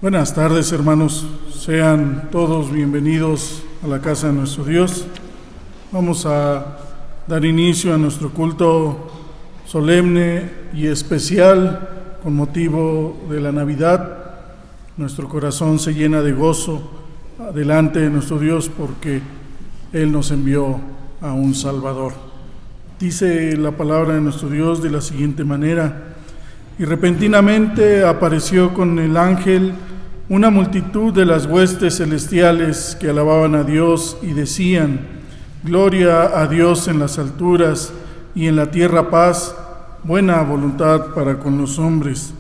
Buenas tardes, hermanos. Sean todos bienvenidos a la casa de nuestro Dios. Vamos a dar inicio a nuestro culto solemne y especial con motivo de la Navidad. Nuestro corazón se llena de gozo delante de nuestro Dios porque Él nos envió a un Salvador. Dice la palabra de nuestro Dios de la siguiente manera: y repentinamente apareció con el ángel una multitud de las huestes celestiales que alababan a Dios y decían: Gloria a Dios en las alturas y en la tierra paz, buena voluntad para con los hombres.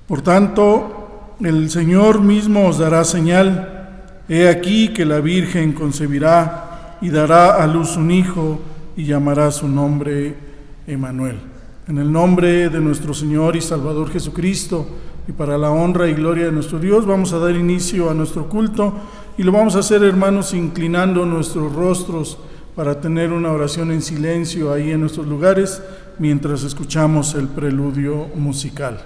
Por tanto, el Señor mismo os dará señal. He aquí que la Virgen concebirá y dará a luz un hijo y llamará su nombre Emmanuel. En el nombre de nuestro Señor y Salvador Jesucristo, y para la honra y gloria de nuestro Dios, vamos a dar inicio a nuestro culto, y lo vamos a hacer, hermanos, inclinando nuestros rostros para tener una oración en silencio ahí en nuestros lugares, mientras escuchamos el preludio musical.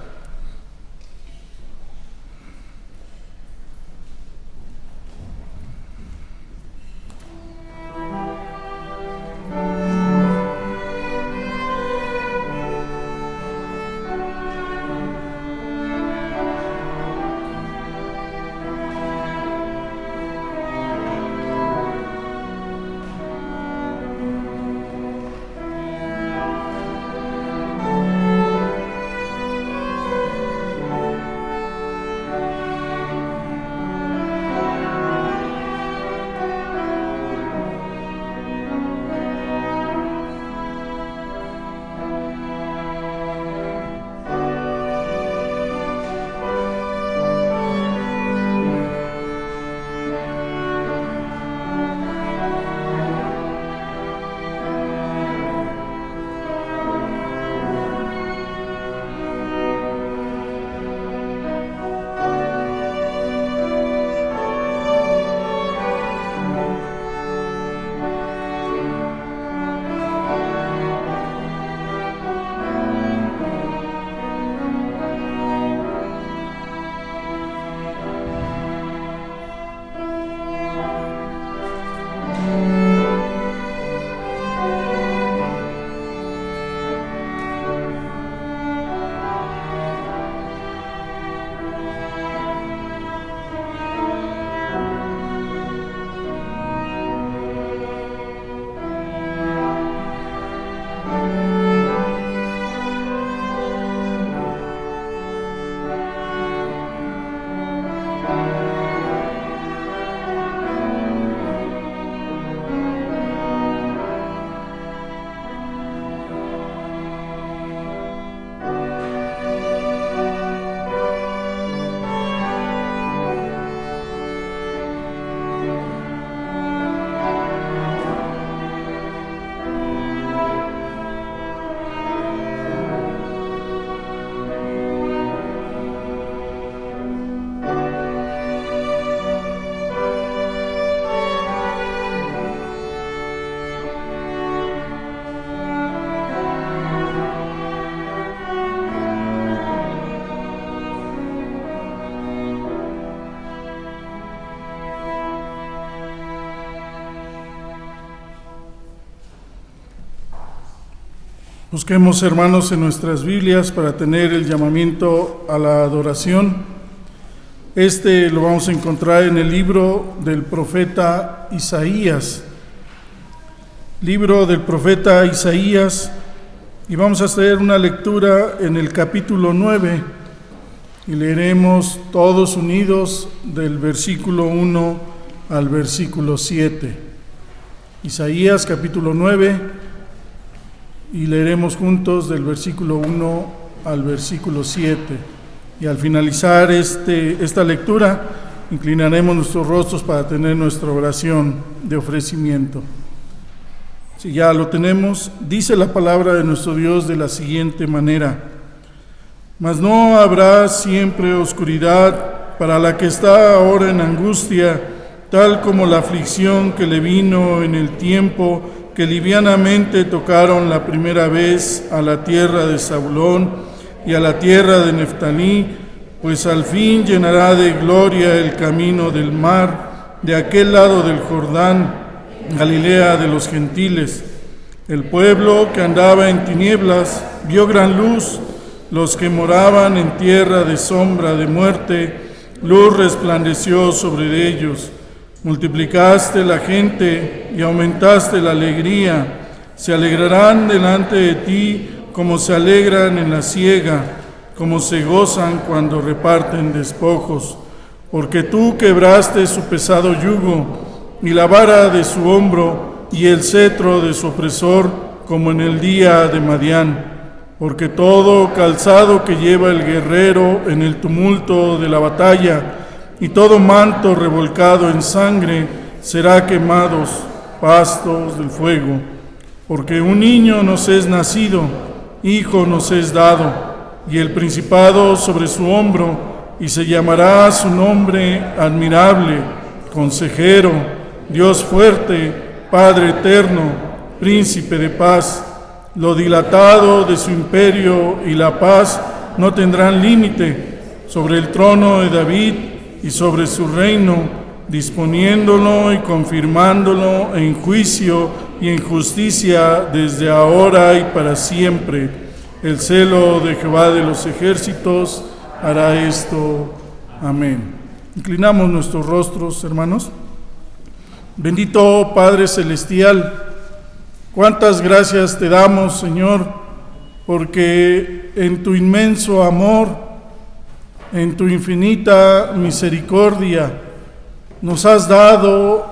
Busquemos, hermanos, en nuestras Biblias para tener el llamamiento a la adoración. Lo vamos a encontrar en el libro del profeta Isaías. Libro del profeta Isaías, y vamos a hacer una lectura en el capítulo 9, y leeremos todos unidos del versículo 1 al versículo 7. Isaías capítulo 9, y leeremos juntos del versículo 1 al versículo 7. Y al finalizar esta lectura, inclinaremos nuestros rostros para tener nuestra oración de ofrecimiento. Si ya lo tenemos, dice la palabra de nuestro Dios de la siguiente manera: Mas no habrá siempre oscuridad para la que está ahora en angustia, tal como la aflicción que le vino en el tiempo que livianamente tocaron la primera vez a la tierra de Zabulón y a la tierra de Neftalí, pues al fin llenará de gloria el camino del mar, de aquel lado del Jordán, Galilea de los gentiles. El pueblo que andaba en tinieblas vio gran luz, los que moraban en tierra de sombra de muerte, luz resplandeció sobre ellos. Multiplicaste la gente y aumentaste la alegría. Se alegrarán delante de ti como se alegran en la siega, como se gozan cuando reparten despojos. Porque tú quebraste su pesado yugo y la vara de su hombro y el cetro de su opresor, como en el día de Madián. Porque todo calzado que lleva el guerrero en el tumulto de la batalla y todo manto revolcado en sangre será quemados, pastos del fuego. Porque un niño nos es nacido, hijo nos es dado, y el principado sobre su hombro, y se llamará su nombre admirable, consejero, Dios fuerte, Padre eterno, príncipe de paz. Lo dilatado de su imperio y la paz no tendrán límite sobre el trono de David y sobre su reino, disponiéndolo y confirmándolo en juicio y en justicia desde ahora y para siempre. El celo de Jehová de los ejércitos hará esto. Amén. Inclinamos nuestros rostros, hermanos. Bendito Padre Celestial, cuántas gracias te damos, Señor, porque en tu inmenso amor, en tu infinita misericordia, nos has dado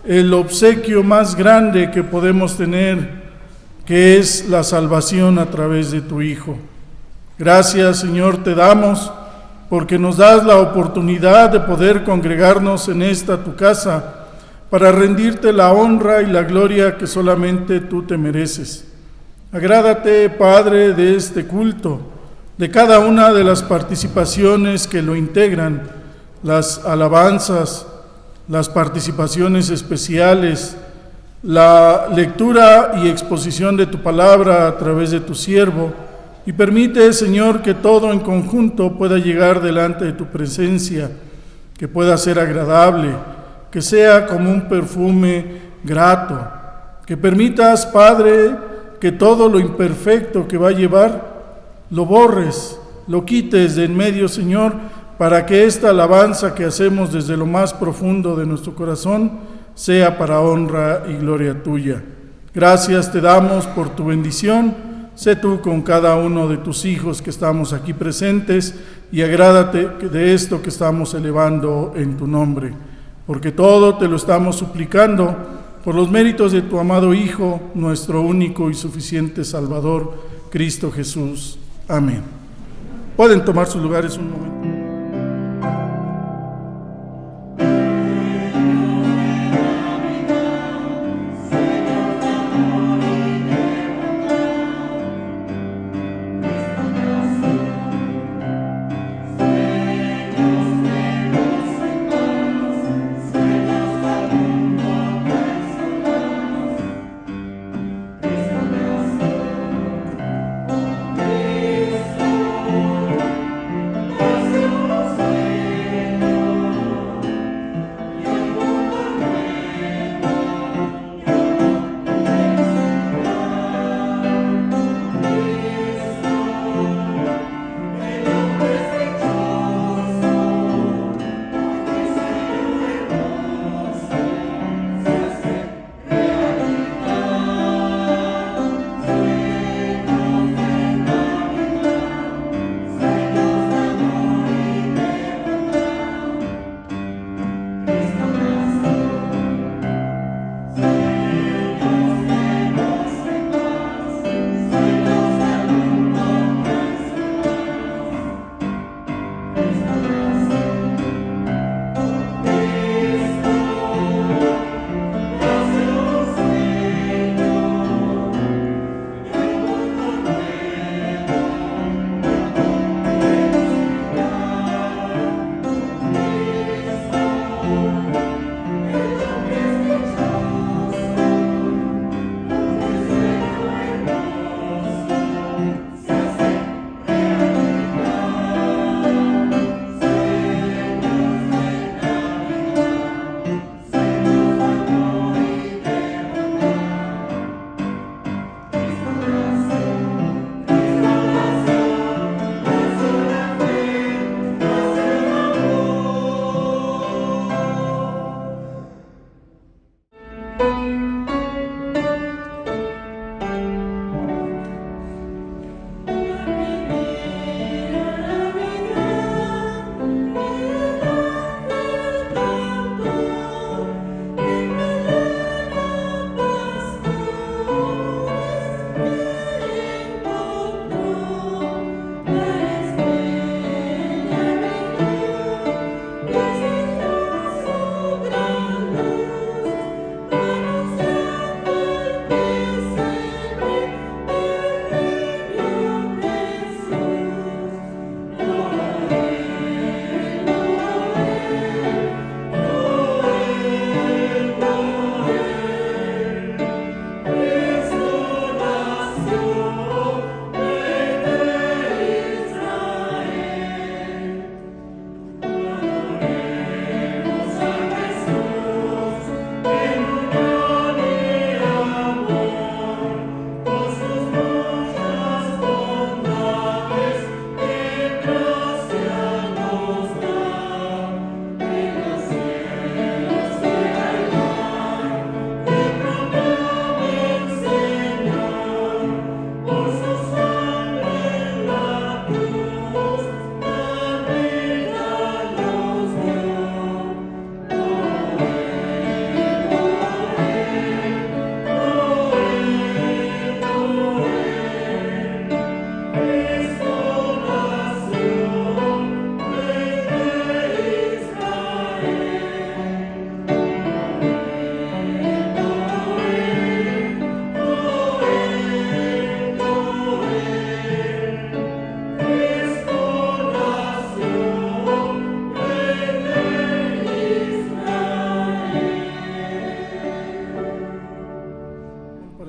el obsequio más grande que podemos tener, que es la salvación a través de tu Hijo. Gracias, Señor, te damos, porque nos das la oportunidad de poder congregarnos en esta tu casa, para rendirte la honra y la gloria que solamente tú te mereces. Agrádate, Padre, de este culto, de cada una de las participaciones que lo integran, las alabanzas, las participaciones especiales, la lectura y exposición de tu palabra a través de tu siervo, y permite, Señor, que todo en conjunto pueda llegar delante de tu presencia, que pueda ser agradable, que sea como un perfume grato, que permitas, Padre, que todo lo imperfecto que va a llevar, lo borres, lo quites de en medio, Señor, para que esta alabanza que hacemos desde lo más profundo de nuestro corazón sea para honra y gloria tuya. Gracias te damos por tu bendición. Sé tú con cada uno de tus hijos que estamos aquí presentes y agrádate de esto que estamos elevando en tu nombre, porque todo te lo estamos suplicando por los méritos de tu amado Hijo, nuestro único y suficiente Salvador, Cristo Jesús. Amén. Pueden tomar sus lugares un momento.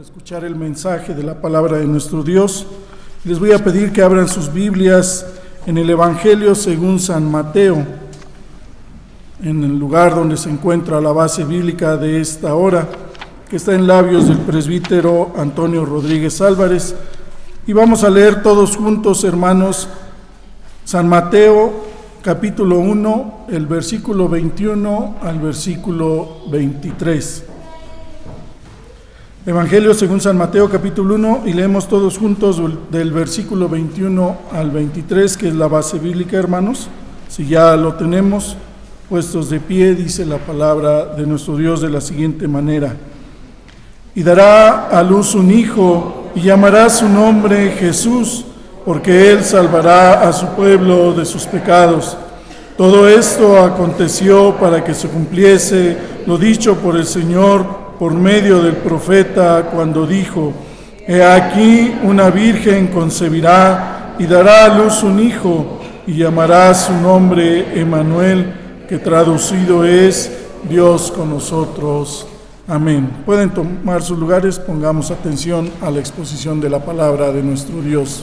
Escuchar el mensaje de la palabra de nuestro Dios. Les voy a pedir que abran sus Biblias en el Evangelio según San Mateo, en el lugar donde se encuentra la base bíblica de esta hora, que está en labios del presbítero Antonio Rodríguez Álvarez. Y vamos a leer todos juntos, hermanos, San Mateo, capítulo 1, el versículo 21 al versículo 23. Evangelio según San Mateo, capítulo 1, y leemos todos juntos del versículo 21 al 23, que es la base bíblica, hermanos. Si ya lo tenemos, puestos de pie, dice la palabra de nuestro Dios de la siguiente manera: y dará a luz un hijo, y llamará su nombre Jesús, porque él salvará a su pueblo de sus pecados. Todo esto aconteció para que se cumpliese lo dicho por el Señor por medio del profeta, cuando dijo: he aquí, una virgen concebirá y dará a luz un hijo, y llamará su nombre Emmanuel, que traducido es Dios con nosotros. Amén. Pueden tomar sus lugares, pongamos atención a la exposición de la palabra de nuestro Dios.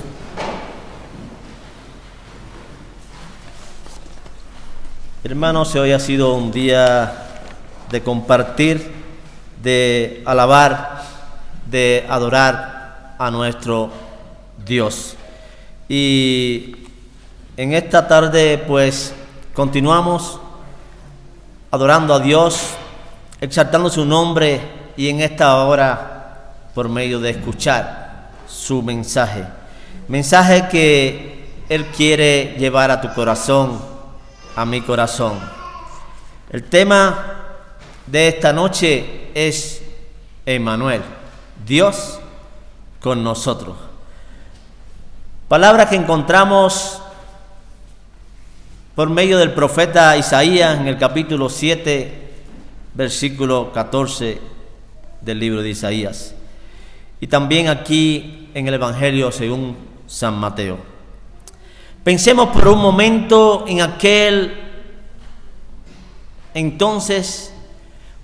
Hermanos, hoy ha sido un día de compartir, de alabar, de adorar a nuestro Dios. Y en esta tarde pues continuamos adorando a Dios, exaltando su nombre, y en esta hora por medio de escuchar su mensaje que Él quiere llevar a tu corazón, a mi corazón. El tema de esta noche es Emmanuel, Dios con nosotros. Palabra que encontramos por medio del profeta Isaías en el capítulo 7, versículo 14 del libro de Isaías, y también aquí en el Evangelio según San Mateo. Pensemos por un momento en aquel entonces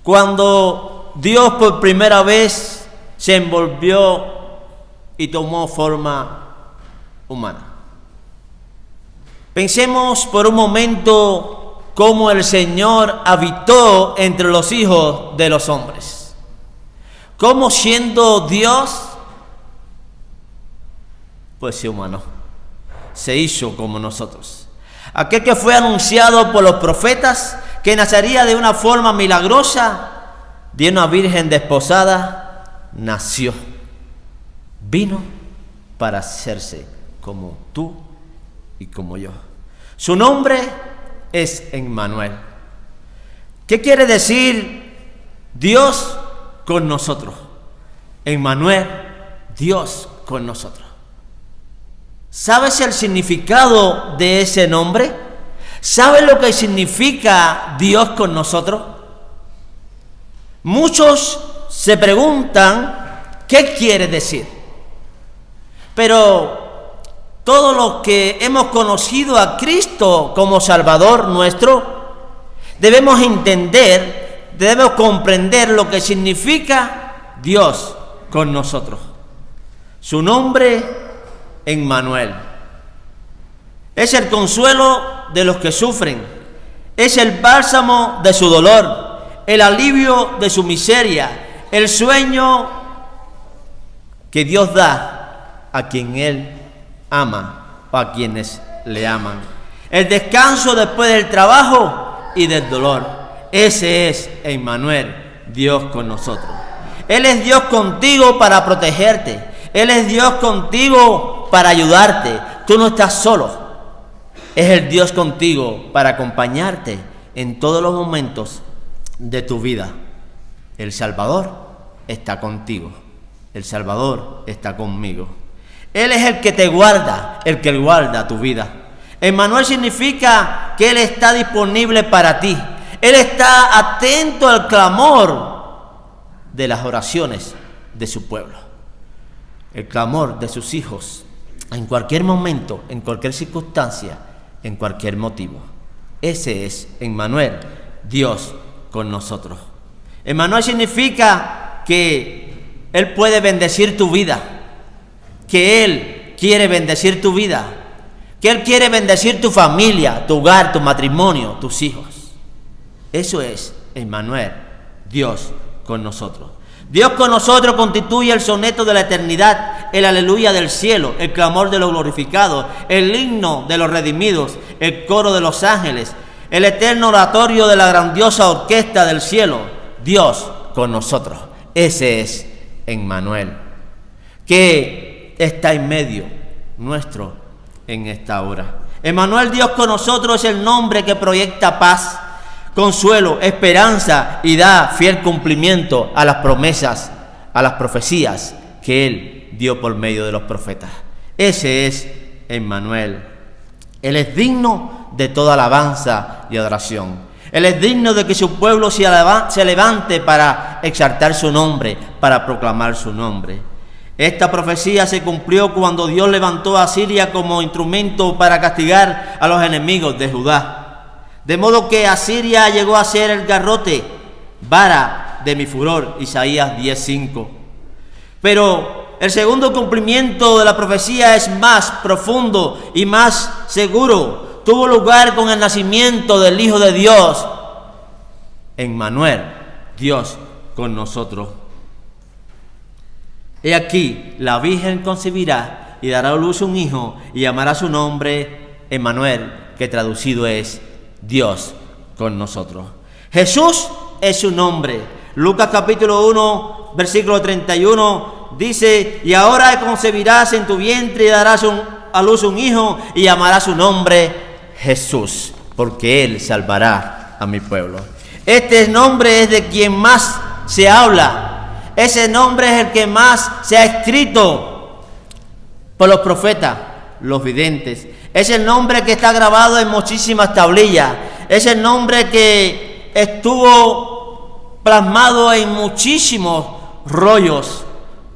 cuando Dios por primera vez se envolvió y tomó forma humana. Pensemos por un momento cómo el Señor habitó entre los hijos de los hombres. Cómo siendo Dios, pues se humanó, se hizo como nosotros. Aquel que fue anunciado por los profetas, que nacería de una forma milagrosa, de una virgen desposada, nació. Vino para hacerse como tú y como yo. Su nombre es Emmanuel. ¿Qué quiere decir Dios con nosotros? Emmanuel, Dios con nosotros. ¿Sabes el significado de ese nombre? ¿Sabes lo que significa Dios con nosotros? Muchos se preguntan, ¿qué quiere decir? Pero todos los que hemos conocido a Cristo como Salvador nuestro, debemos entender, debemos comprender lo que significa Dios con nosotros. Su nombre, Emmanuel. Es el consuelo de los que sufren, es el bálsamo de su dolor, el alivio de su miseria, el sueño que Dios da a quien Él ama o a quienes le aman, el descanso después del trabajo y del dolor. Ese es Emmanuel, Dios con nosotros. Él es Dios contigo para protegerte, Él es Dios contigo para ayudarte. Tú no estás solo. Es el Dios contigo para acompañarte en todos los momentos de tu vida. El Salvador está contigo. El Salvador está conmigo. Él es el que te guarda, el que guarda tu vida. Emmanuel significa que Él está disponible para ti. Él está atento al clamor de las oraciones de su pueblo. El clamor de sus hijos en cualquier momento, en cualquier circunstancia, en cualquier motivo. Ese es Emmanuel, Dios con nosotros. Emmanuel significa que Él puede bendecir tu vida, que Él quiere bendecir tu vida, que Él quiere bendecir tu familia, tu hogar, tu matrimonio, tus hijos. Eso es Emmanuel, Dios con nosotros. Dios con nosotros constituye el soneto de la eternidad, el aleluya del cielo, el clamor de los glorificados, el himno de los redimidos, el coro de los ángeles, el eterno oratorio de la grandiosa orquesta del cielo. Dios con nosotros. Ese es Emmanuel, que está en medio nuestro en esta hora. Emmanuel, Dios con nosotros, es el nombre que proyecta paz, consuelo, esperanza y da fiel cumplimiento a las promesas, a las profecías que Él dio por medio de los profetas. Ese es Emmanuel. Él es digno de toda alabanza y adoración. Él es digno de que su pueblo se levante para exaltar su nombre, para proclamar su nombre. Esta profecía se cumplió cuando Dios levantó a Asiria como instrumento para castigar a los enemigos de Judá. De modo que Asiria llegó a ser el garrote, vara de mi furor, Isaías 10:5. Pero el segundo cumplimiento de la profecía es más profundo y más seguro. Tuvo lugar con el nacimiento del Hijo de Dios, Emmanuel, Dios con nosotros. He aquí, la Virgen concebirá y dará a luz un hijo y llamará su nombre Emmanuel, que traducido es Dios con nosotros. Jesús es su nombre. Lucas capítulo 1, versículo 31 dice: y ahora concebirás en tu vientre y darás a luz un hijo y llamarás su nombre Jesús, porque Él salvará a mi pueblo. Este nombre es de quien más se habla. Ese nombre es el que más se ha escrito por los profetas, los videntes. Es el nombre que está grabado en muchísimas tablillas. Es el nombre que estuvo plasmado en muchísimos rollos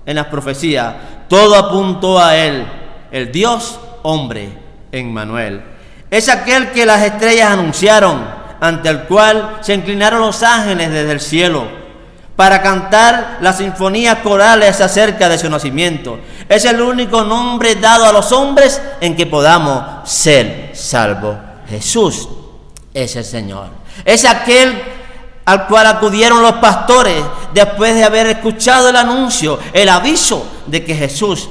en las profecías. Todo apuntó a Él, el Dios hombre, Emmanuel. Es aquel que las estrellas anunciaron, ante el cual se inclinaron los ángeles desde el cielo para cantar las sinfonías corales acerca de su nacimiento. Es el único nombre dado a los hombres en que podamos ser salvos. Jesús es el Señor. Es aquel al cual acudieron los pastores después de haber escuchado el anuncio, el aviso de que Jesús,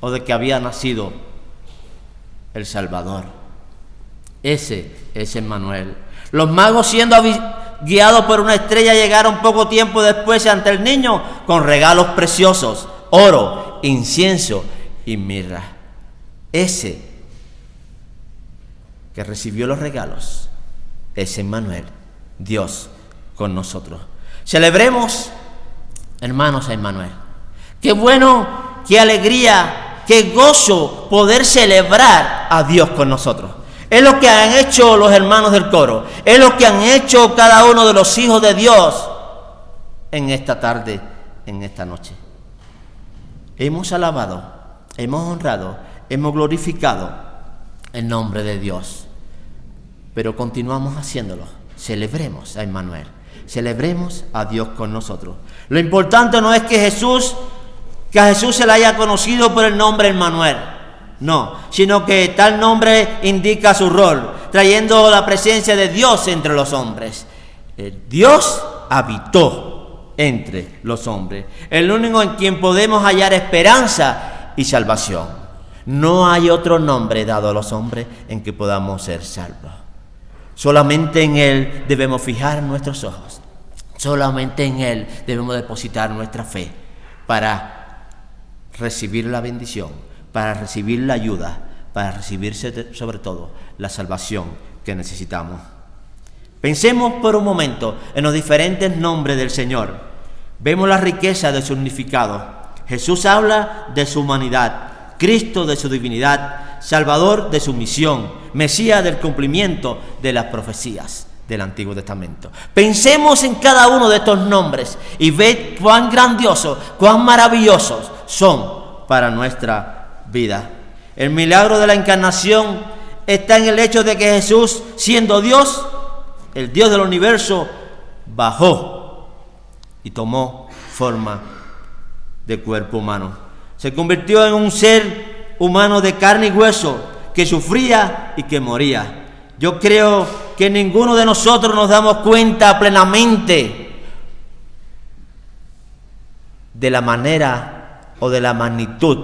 o de que había nacido el Salvador. Ese es Emmanuel. Los magos, siendo guiados por una estrella, llegaron poco tiempo después ante el niño con regalos preciosos, oro, incienso y mirra. Ese que recibió los regalos es Emmanuel, Dios con nosotros. Celebremos, hermanos, a Emmanuel. Qué bueno, qué alegría, qué gozo poder celebrar a Dios con nosotros. Es lo que han hecho los hermanos del coro. Es lo que han hecho cada uno de los hijos de Dios en esta tarde, en esta noche. Hemos alabado, hemos honrado, hemos glorificado el nombre de Dios. Pero continuamos haciéndolo. Celebremos a Emmanuel. Celebremos a Dios con nosotros. Lo importante no es que a Jesús se le haya conocido por el nombre Emmanuel. No, sino que tal nombre indica su rol, trayendo la presencia de Dios entre los hombres. Dios habitó entre los hombres, el único en quien podemos hallar esperanza y salvación. No hay otro nombre dado a los hombres en que podamos ser salvos. Solamente en Él debemos fijar nuestros ojos. Solamente en Él debemos depositar nuestra fe para recibir la bendición, para recibir la ayuda, para recibir sobre todo la salvación que necesitamos. Pensemos por un momento en los diferentes nombres del Señor. Vemos la riqueza de su significado. Jesús habla de su humanidad, Cristo de su divinidad, Salvador de su misión, Mesías del cumplimiento de las profecías del Antiguo Testamento. Pensemos en cada uno de estos nombres y ved cuán grandiosos, cuán maravillosos son para nuestra vida. El milagro de la encarnación está en el hecho de que Jesús, siendo Dios, el Dios del universo, bajó y tomó forma de cuerpo humano. Se convirtió en un ser humano de carne y hueso que sufría y que moría. Yo creo que ninguno de nosotros nos damos cuenta plenamente de la manera o de la magnitud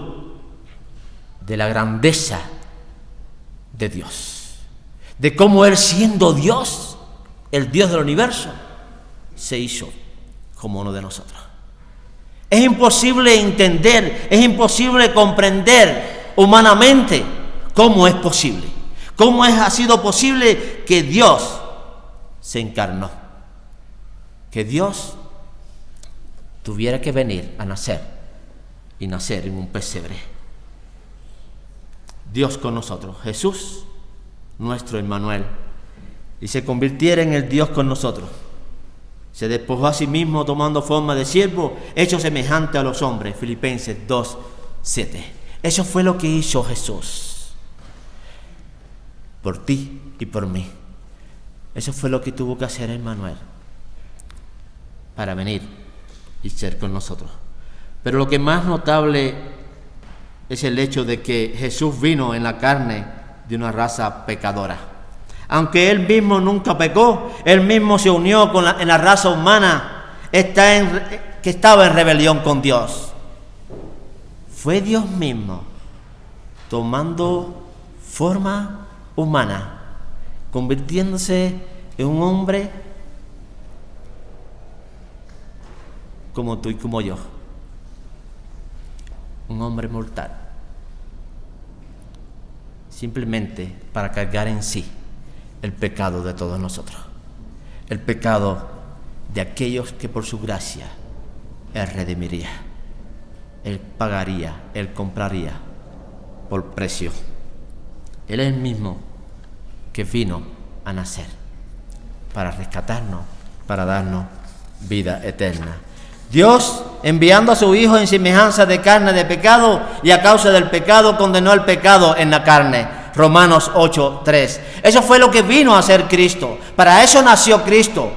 de la grandeza de Dios, de cómo Él, siendo Dios, el Dios del universo, se hizo como uno de nosotros. Es imposible entender, es imposible comprender humanamente cómo es posible, cómo ha sido posible que Dios se encarnó, que Dios tuviera que venir a nacer y nacer en un pesebre. Dios con nosotros, Jesús, nuestro Emmanuel, y se convirtiera en el Dios con nosotros. Se despojó a sí mismo tomando forma de siervo, hecho semejante a los hombres. Filipenses 2:7. Eso fue lo que hizo Jesús por ti y por mí. Eso fue lo que tuvo que hacer Emmanuel para venir y ser con nosotros. Pero lo que más notable es el hecho de que Jesús vino en la carne de una raza pecadora. Aunque Él mismo nunca pecó, Él mismo se unió en la raza humana que estaba en rebelión con Dios. Fue Dios mismo tomando forma humana, convirtiéndose en un hombre como tú y como yo, un hombre mortal, simplemente para cargar en sí el pecado de todos nosotros, el pecado de aquellos que por su gracia Él redimiría, Él pagaría, Él compraría por precio. Él es el mismo que vino a nacer para rescatarnos, para darnos vida eterna. Dios, enviando a su Hijo en semejanza de carne de pecado, y a causa del pecado condenó el pecado en la carne. Romanos 8:3. Eso fue lo que vino a hacer Cristo. Para eso nació Cristo,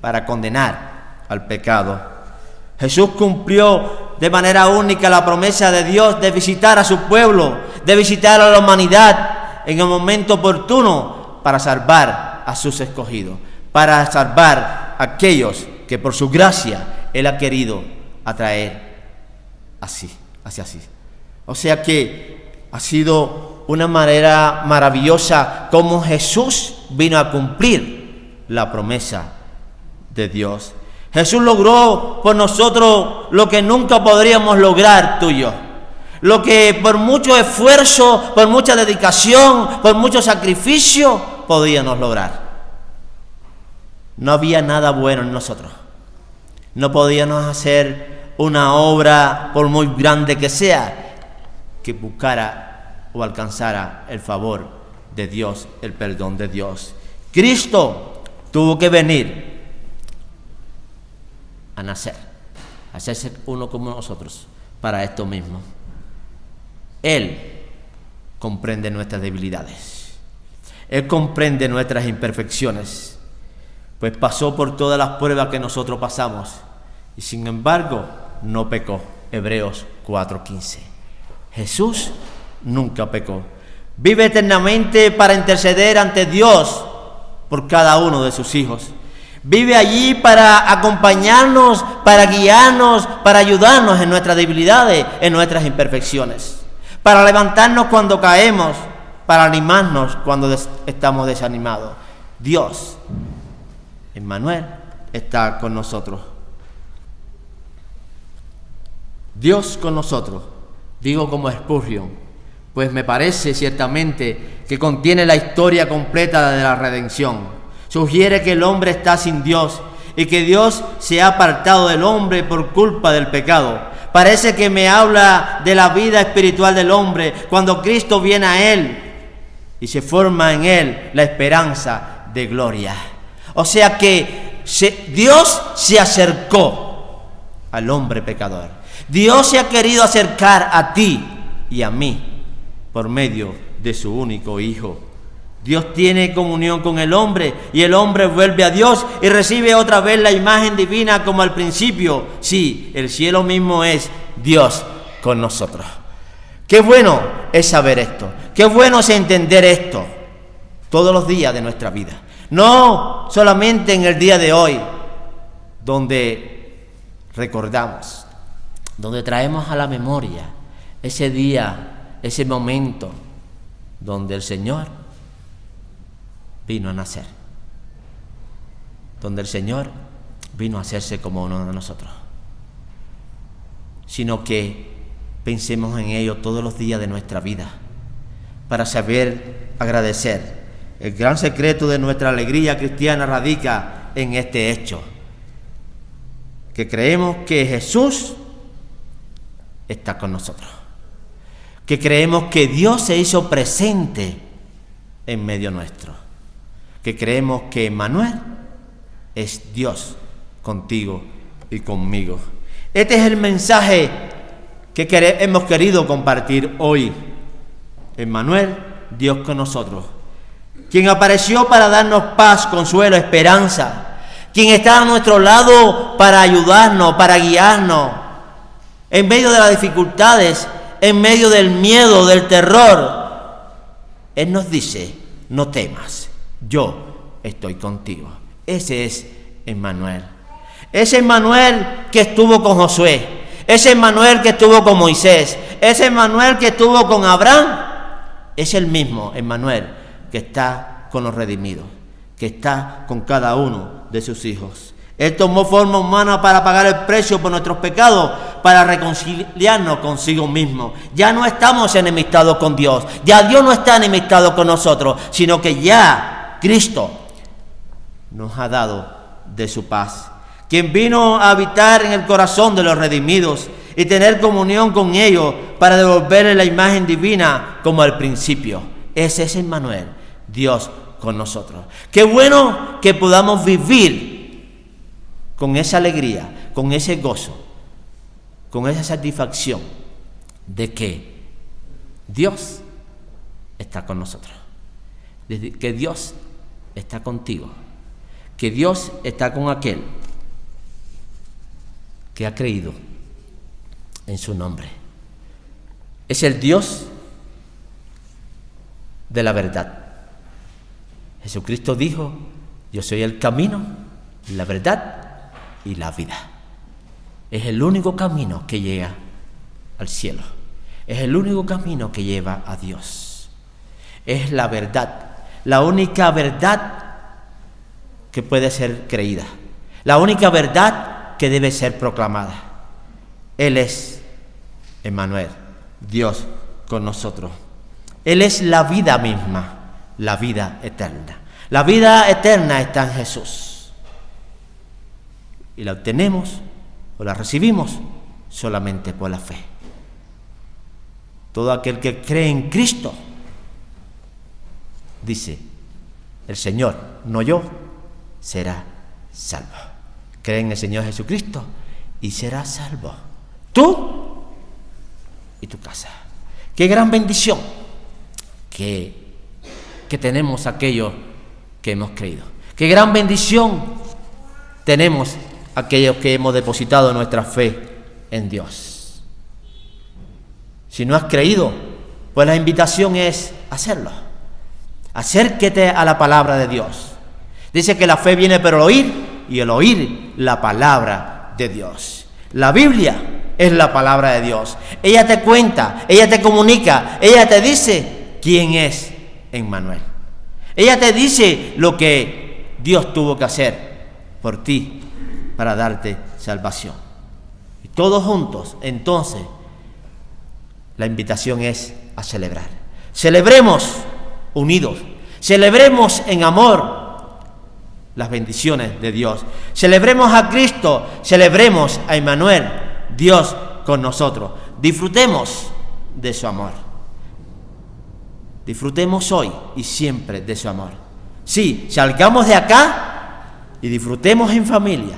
para condenar al pecado. Jesús cumplió de manera única la promesa de Dios de visitar a su pueblo, de visitar a la humanidad en el momento oportuno para salvar a sus escogidos, para salvar a aquellos que por su gracia Él ha querido atraer hacia sí. O sea que ha sido una manera maravillosa como Jesús vino a cumplir la promesa de Dios. Jesús logró por nosotros lo que nunca podríamos lograr tú y yo. Lo que por mucho esfuerzo, por mucha dedicación, por mucho sacrificio podíamos lograr. No había nada bueno en nosotros. No podíamos hacer una obra, por muy grande que sea, que buscara o alcanzara el favor de Dios, el perdón de Dios. Cristo tuvo que venir a nacer, a hacerse uno como nosotros, para esto mismo. Él comprende nuestras debilidades. Él comprende nuestras imperfecciones, pues pasó por todas las pruebas que nosotros pasamos y sin embargo no pecó. Hebreos 4:15. Jesús nunca pecó. Vive eternamente para interceder ante Dios por cada uno de sus hijos. Vive allí para acompañarnos, para guiarnos, para ayudarnos en nuestras debilidades, en nuestras imperfecciones, para levantarnos cuando caemos, para animarnos cuando estamos desanimados. Dios, Emmanuel, está con nosotros. Dios con nosotros, digo como Spurgeon, pues me parece ciertamente que contiene la historia completa de la redención. Sugiere que el hombre está sin Dios y que Dios se ha apartado del hombre por culpa del pecado. Parece que me habla de la vida espiritual del hombre cuando Cristo viene a él y se forma en él la esperanza de gloria. O sea que Dios se acercó al hombre pecador. Dios se ha querido acercar a ti y a mí por medio de su único Hijo. Dios tiene comunión con el hombre y el hombre vuelve a Dios y recibe otra vez la imagen divina como al principio. Sí, el cielo mismo es Dios con nosotros. Qué bueno es saber esto. Qué bueno es entender esto todos los días de nuestra vida. No solamente en el día de hoy, donde recordamos, donde traemos a la memoria ese día, ese momento donde el Señor vino a nacer, donde el Señor vino a hacerse como uno de nosotros, sino que pensemos en ello todos los días de nuestra vida para saber agradecer. El gran secreto de nuestra alegría cristiana radica en este hecho, que creemos que Jesús está con nosotros, que creemos que Dios se hizo presente en medio nuestro, que creemos que Emmanuel es Dios contigo y conmigo. Este es el mensaje que hemos querido compartir hoy. Emmanuel, Dios con nosotros, quien apareció para darnos paz, consuelo, esperanza, quien está a nuestro lado para ayudarnos, para guiarnos en medio de las dificultades, en medio del miedo, del terror. Él nos dice: no temas, yo estoy contigo. Ese es Emmanuel. Ese Emmanuel que estuvo con Josué, ese Emmanuel que estuvo con Moisés, ese Emmanuel que estuvo con Abraham, es el mismo Emmanuel que está con los redimidos, que está con cada uno de sus hijos. Él tomó forma humana para pagar el precio por nuestros pecados, para reconciliarnos consigo mismo. Ya no estamos enemistados con Dios, ya Dios no está enemistado con nosotros, sino que ya Cristo nos ha dado de su paz, quien vino a habitar en el corazón de los redimidos y tener comunión con ellos para devolverle la imagen divina como al principio. Ese es Emmanuel, Dios con nosotros. Qué bueno que podamos vivir con esa alegría, con ese gozo, con esa satisfacción de que Dios está con nosotros, de que Dios está contigo, que Dios está con aquel que ha creído en su nombre. Es el Dios de la verdad. Jesucristo dijo: yo soy el camino, la verdad y la vida. Es el único camino que llega al cielo. Es el único camino que lleva a Dios. Es la verdad, la única verdad que puede ser creída, la única verdad que debe ser proclamada. Él es Emmanuel, Dios con nosotros. Él es la vida misma, la vida eterna. La vida eterna está en Jesús. Y la obtenemos o la recibimos solamente por la fe. Todo aquel que cree en Cristo, dice el Señor, no yo, será salvo. Cree en el Señor Jesucristo y serás salvo, tú y tu casa. Qué gran bendición que tenemos aquellos que hemos creído. Qué gran bendición tenemos aquellos que hemos depositado nuestra fe en Dios. Si no has creído, pues la invitación es hacerlo. Acérquete a la palabra de Dios. Dice que la fe viene por el oír, y el oír la palabra de Dios. La Biblia es la palabra de Dios. Ella te cuenta, ella te comunica, ella te dice quién es Emmanuel. Ella te dice lo que Dios tuvo que hacer por ti para darte salvación. Y todos juntos, entonces, la invitación es a celebrar. Celebremos unidos, celebremos en amor las bendiciones de Dios. Celebremos a Cristo, celebremos a Emmanuel, Dios con nosotros. Disfrutemos de su amor. Disfrutemos hoy y siempre de su amor. Sí, salgamos de acá y disfrutemos en familia.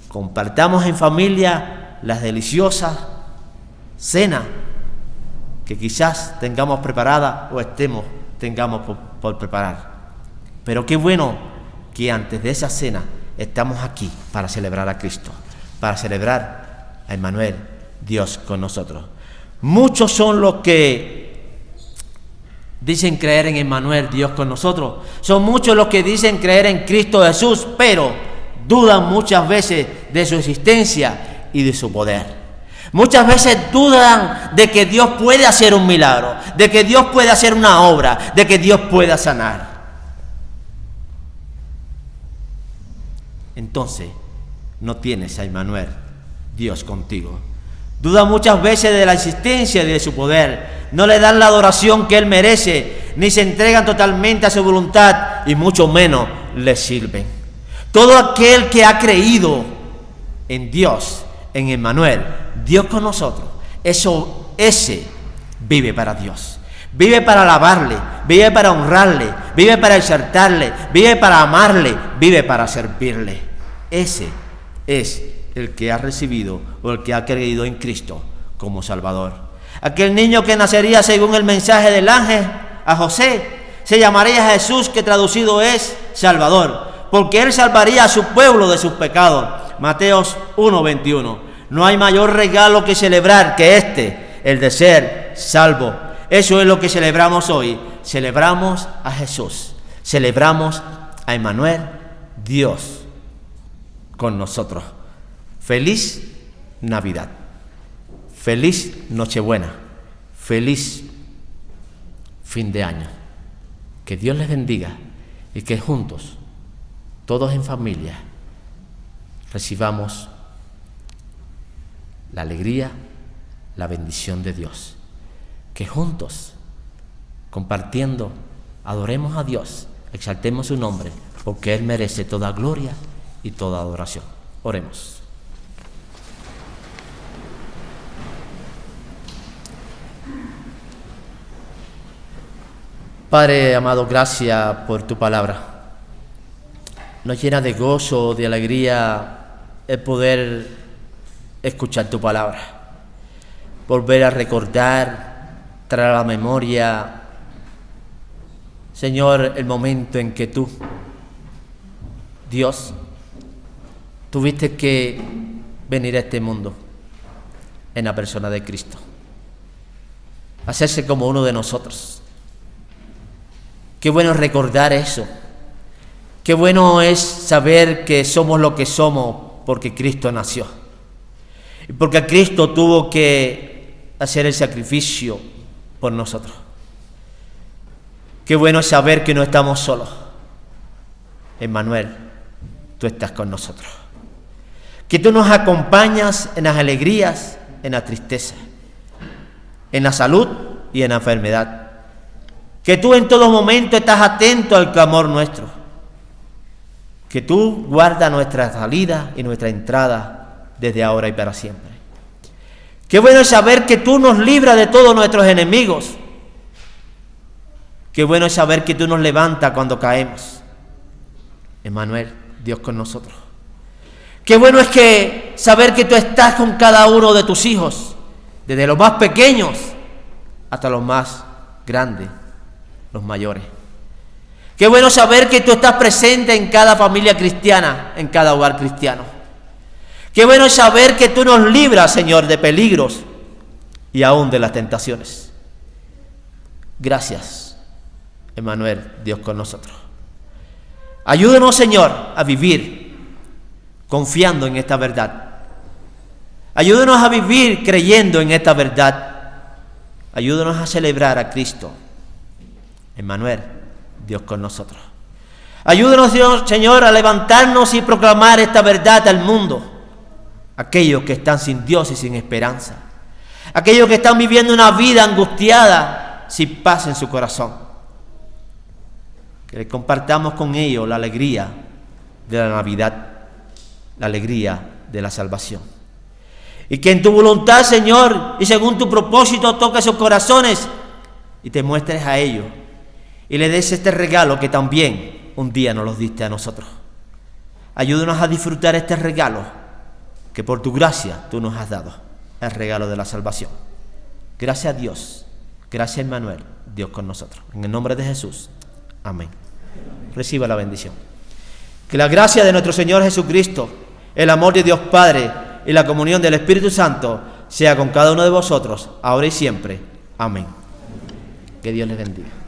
Compartamos en familia las deliciosas cenas que quizás tengamos preparada o tengamos por preparar. Pero qué bueno que antes de esa cena estamos aquí para celebrar a Cristo, para celebrar a Emmanuel, Dios con nosotros. Muchos son los que dicen creer en Emmanuel, Dios con nosotros. Son muchos los que dicen creer en Cristo Jesús, pero dudan muchas veces de su existencia y de su poder. Muchas veces dudan de que Dios puede hacer un milagro, de que Dios puede hacer una obra, de que Dios pueda sanar. Entonces, no tienes a Emmanuel, Dios contigo. Dudan muchas veces de la existencia y de su poder. No le dan la adoración que Él merece, ni se entregan totalmente a su voluntad, y mucho menos le sirven. Todo aquel que ha creído en Dios, en Emmanuel, Dios con nosotros, ese vive para Dios. Vive para alabarle, vive para honrarle, vive para exaltarle, vive para amarle, vive para servirle. Ese es el que ha recibido o el que ha creído en Cristo como Salvador. Aquel niño que nacería según el mensaje del ángel a José se llamaría Jesús, que traducido es Salvador, porque Él salvaría a su pueblo de sus pecados. Mateos 1:21. No hay mayor regalo que celebrar que este, el de ser salvo. Eso es lo que celebramos hoy. Celebramos a Jesús. Celebramos a Emmanuel, Dios con nosotros. Feliz Navidad. Feliz Nochebuena. Feliz fin de año. Que Dios les bendiga y que juntos, todos en familia, recibamos la alegría, la bendición de Dios. Que juntos, compartiendo, adoremos a Dios, exaltemos su nombre, porque Él merece toda gloria y toda adoración. Oremos. Padre amado, gracias por tu palabra. Nos llena de gozo, de alegría el poder escuchar tu palabra, volver a recordar, traer a la memoria, Señor, el momento en que tú, Dios, tuviste que venir a este mundo en la persona de Cristo, hacerse como uno de nosotros. Qué bueno recordar eso. Qué bueno es saber que somos lo que somos porque Cristo nació. Y porque Cristo tuvo que hacer el sacrificio por nosotros. Qué bueno es saber que no estamos solos. Emmanuel, tú estás con nosotros. Que tú nos acompañas en las alegrías, en la tristeza, en la salud y en la enfermedad. Que tú en todo momento estás atento al clamor nuestro. Que tú guardas nuestra salida y nuestra entrada desde ahora y para siempre. Qué bueno es saber que tú nos libras de todos nuestros enemigos. Qué bueno es saber que tú nos levantas cuando caemos. Emmanuel, Dios con nosotros. Qué bueno es que saber que tú estás con cada uno de tus hijos, desde los más pequeños hasta los más grandes, los mayores. Qué bueno saber que tú estás presente en cada familia cristiana, en cada hogar cristiano. Qué bueno es saber que tú nos libras, Señor, de peligros y aún de las tentaciones. Gracias, Emmanuel, Dios con nosotros. Ayúdanos, Señor, a vivir confiando en esta verdad. Ayúdanos a vivir creyendo en esta verdad. Ayúdanos a celebrar a Cristo. Emmanuel, Dios con nosotros. Ayúdanos, Dios, Señor, a levantarnos y proclamar esta verdad al mundo. Aquellos que están sin Dios y sin esperanza. Aquellos que están viviendo una vida angustiada sin paz en su corazón. Que les compartamos con ellos la alegría de la Navidad, la alegría de la salvación. Y que en tu voluntad, Señor, y según tu propósito, toques sus corazones y te muestres a ellos. Y le des este regalo que también un día nos los diste a nosotros. Ayúdanos a disfrutar este regalo que por tu gracia tú nos has dado, el regalo de la salvación. Gracias a Dios, gracias Emmanuel, Dios con nosotros. En el nombre de Jesús, amén. Reciba la bendición. Que la gracia de nuestro Señor Jesucristo, el amor de Dios Padre y la comunión del Espíritu Santo sea con cada uno de vosotros, ahora y siempre. Amén. Que Dios les bendiga.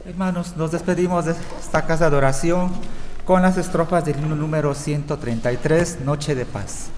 Hermanos, nos despedimos de esta casa de oración con las estrofas del himno número 133, Noche de Paz.